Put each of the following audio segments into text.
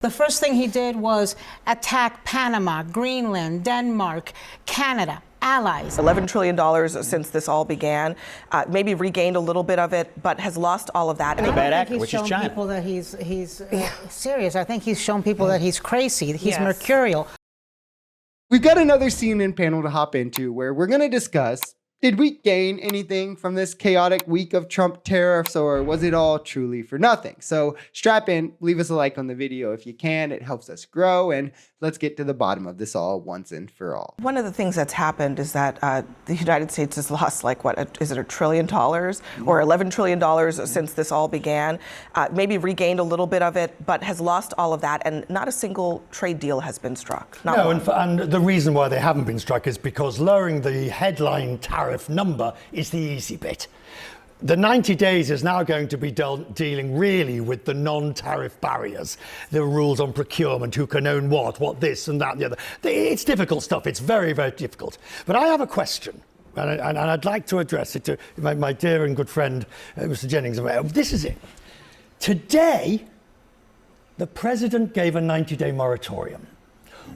The first thing he did was attack Panama, Greenland, Denmark, Canada, allies. $11 trillion since this all began, maybe regained a little bit of it, but has lost all of that. And the bad actor, which is China. People that he's serious. I think he's shown people that he's crazy, he's mercurial. We've got another CNN panel to hop into where we're going to discuss, did we gain anything from this chaotic week of Trump tariffs, or was it all truly for nothing? So strap in, leave us a like on the video if you can. It helps us grow, and let's get to the bottom of this all once and for all. One of the things that's happened is that the United States has lost, like, is it $1 trillion or $11 trillion since this all began, maybe regained a little bit of it, but has lost all of that, and not a single trade deal has been struck. No, and the reason why they haven't been struck is because lowering the headline tariff number is the easy bit. The 90 days is now going to be dealing really with the non-tariff barriers, the rules on procurement, who can own what this and that and the other. It's difficult stuff. It's very, very difficult. But I have a question, and I'd like to address it to my dear and good friend, Mr. Jennings. This is it. Today, the president gave a 90-day moratorium.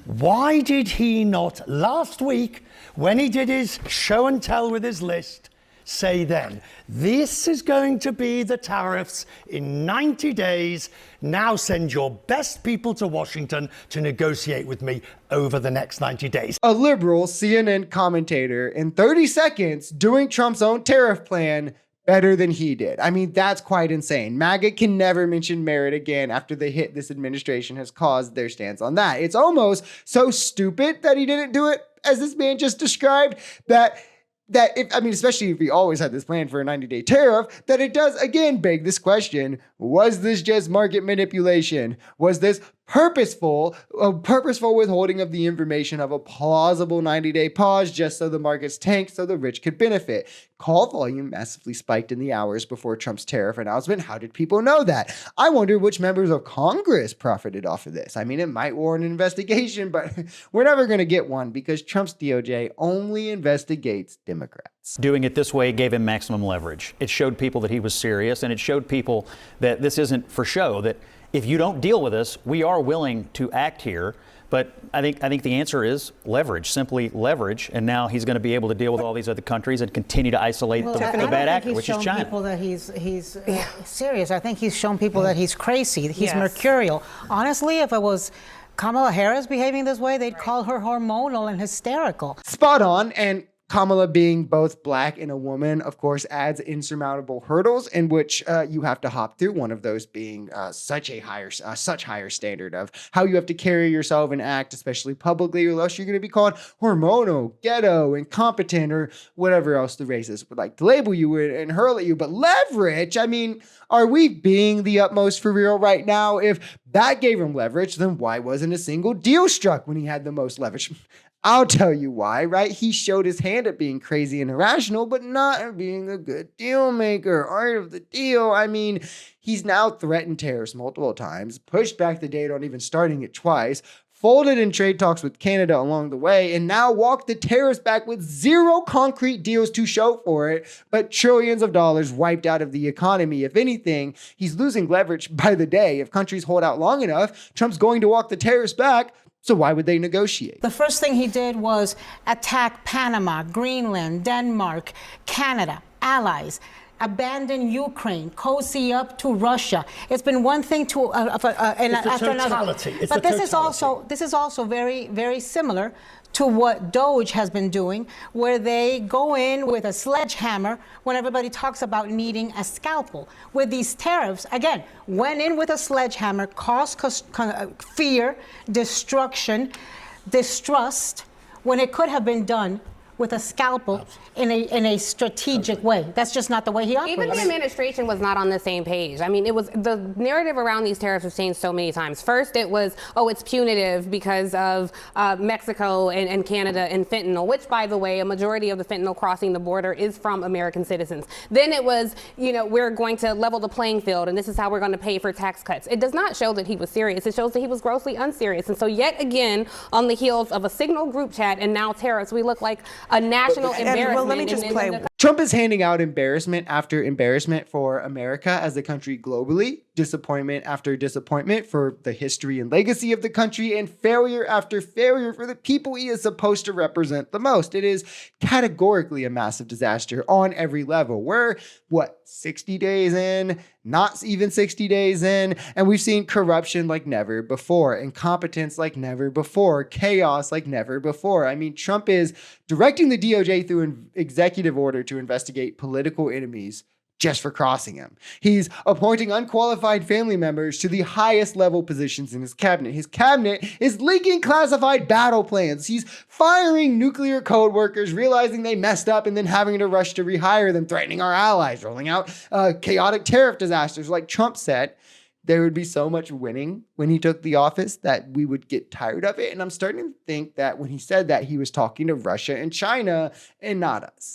Why did he not last week, when he did his show and tell with his list, say then, this is going to be the tariffs in 90 days. Now send your best people to Washington to negotiate with me over the next 90 days. A liberal CNN commentator in 30 seconds doing Trump's own tariff plan better than he did. I mean, that's quite insane. MAGA can never mention merit again after the hit this administration has caused their stance on that. It's almost so stupid that he didn't do it, as this man just described, that if, I mean, especially if he always had this plan for a 90-day tariff, that it does again beg this question: was this just market manipulation? Was this purposeful withholding of the information of a plausible 90-day pause just so the markets tanked so the rich could benefit? Call volume massively spiked in the hours before Trump's tariff announcement. How did people know that? I wonder which members of Congress profited off of this. I mean, it might warrant an investigation, but we're never going to get one because Trump's DOJ only investigates Democrats. Doing it this way gave him maximum leverage. It showed people that he was serious, and it showed people that this isn't for show, that if you don't deal with us, we are willing to act here. But I think the answer is leverage, simply leverage. And now he's going to be able to deal with all these other countries and continue to isolate the bad actor, which is China. People that he's serious. I think he's shown people that he's crazy, he's mercurial. Honestly, if it was Kamala Harris behaving this way, they'd call her hormonal and hysterical. Spot on. And Kamala, being both black and a woman, of course, adds insurmountable hurdles in which you have to hop through. One of those being such higher standard of how you have to carry yourself and act, especially publicly, or else you're going to be called hormonal, ghetto, incompetent, or whatever else the racists would like to label you and hurl at you. But leverage, I mean, are we being the utmost for real right now? If that gave him leverage, then why wasn't a single deal struck when he had the most leverage? I'll tell you why, right? He showed his hand at being crazy and irrational, but not at being a good deal maker. Art of the deal. I mean, he's now threatened tariffs multiple times, pushed back the date on even starting it twice, folded in trade talks with Canada along the way, and now walked the tariffs back with zero concrete deals to show for it, but trillions of dollars wiped out of the economy. If anything, he's losing leverage by the day. If countries hold out long enough, Trump's going to walk the tariffs back. So why would they negotiate? The first thing he did was attack Panama, Greenland, Denmark, Canada, allies, abandon Ukraine, cozy up to Russia. It's been one thing to after another. But this is also very, very similar to what Doge has been doing, where they go in with a sledgehammer when everybody talks about needing a scalpel. With these tariffs, again, went in with a sledgehammer, caused fear, destruction, distrust, when it could have been done with a scalpel in a strategic way. That's just not the way he operates. Even the administration was not on the same page. I mean, it was the narrative around these tariffs has changed so many times. First, it was, oh, it's punitive because of Mexico and Canada and fentanyl, which, by the way, a majority of the fentanyl crossing the border is from American citizens. Then it was, you know, we're going to level the playing field, and this is how we're going to pay for tax cuts. It does not show that he was serious. It shows that he was grossly unserious. And so yet again, on the heels of a signal group chat and now tariffs, we look like a national embarrassment. Well, let me just play. Trump is handing out embarrassment after embarrassment for America as a country globally, disappointment after disappointment for the history and legacy of the country, and failure after failure for the people he is supposed to represent the most. It is categorically a massive disaster on every level. We're, 60 days in, not even 60 days in, and we've seen corruption like never before, incompetence like never before, chaos like never before. I mean, Trump is directing the DOJ through an executive order to investigate political enemies just for crossing him. He's appointing unqualified family members to the highest level positions in his cabinet. His cabinet is leaking classified battle plans. He's firing nuclear code workers, realizing they messed up and then having to rush to rehire them, threatening our allies, rolling out chaotic tariff disasters. Like Trump said, there would be so much winning when he took the office that we would get tired of it. And I'm starting to think that when he said that, he was talking to Russia and China and not us.